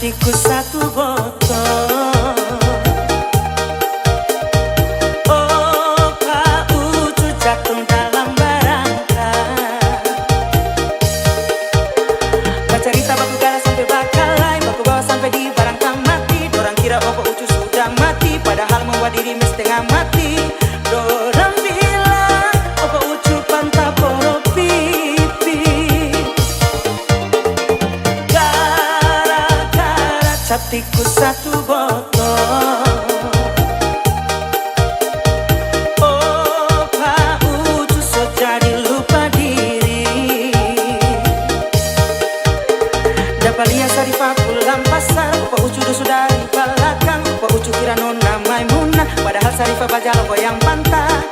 Captiku satu botol. Oh Pak Ucu jatuh dalam barangka. Baca cerita baku galah sampai bakalai, baku bawa sampai di barangka mati. Dorang kira Opa Ucu sudah mati, padahal membuat diri setengah mati. Dorang bilang Opa Ucu pantah poro pipi. Gara-gara captiku satu botol. Oh Pak Ucu so jadi lupa diri. Dapat lihat Sarifah pulang pasar, Opa Ucu sudah di belakang. Opa Ucu kira nona Maimunah, padahal Sarifah bajalo goyang pantat.